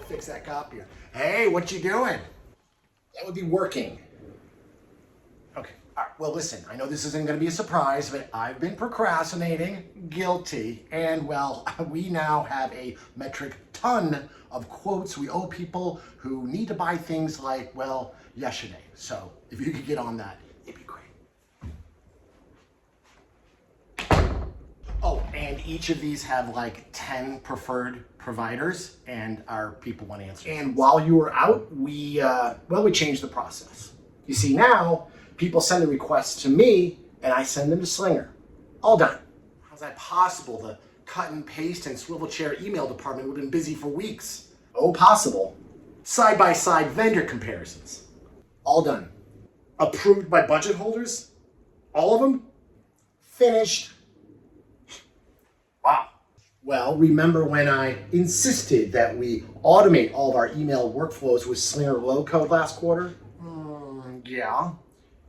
fix that copier. Hey, what you doing? That would be working. Okay, all right, well listen, I know this isn't gonna be a surprise, but I've been procrastinating, guilty, and well, we now have a metric ton of quotes we owe people who need to buy things like, well, yesterday. So if you could get on that, it'd be great. Oh, and each of these have like 10 preferred providers, and our people want answers. And while you were out, we changed the process. You see, now people send the requests to me, and I send them to Slingr. All done. How's that possible? The cut and paste and swivel chair email department would have been busy for weeks. Oh, possible. Side-by-side vendor comparisons. All done. Approved by budget holders? All of them? Finished. Wow. Well, remember when I insisted that we automate all of our email workflows with Slingr low code last quarter? Yeah.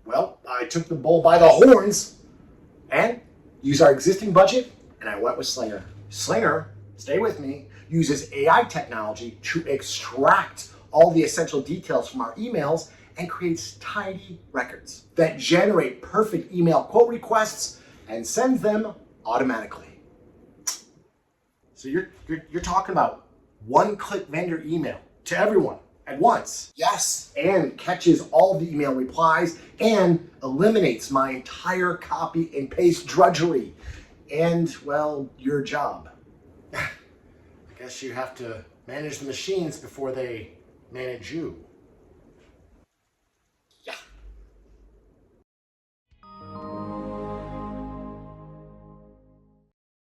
Well, I took the bull by the horns and used our existing budget, and I went with Slingr. Slingr, stay with me, uses AI technology to extract all the essential details from our emails and creates tidy records that generate perfect email quote requests and sends them automatically. So you're talking about one-click vendor email to everyone at once. Yes, and catches all the email replies and eliminates my entire copy and paste drudgery and, well, your job. I guess you have to manage the machines before they manage you.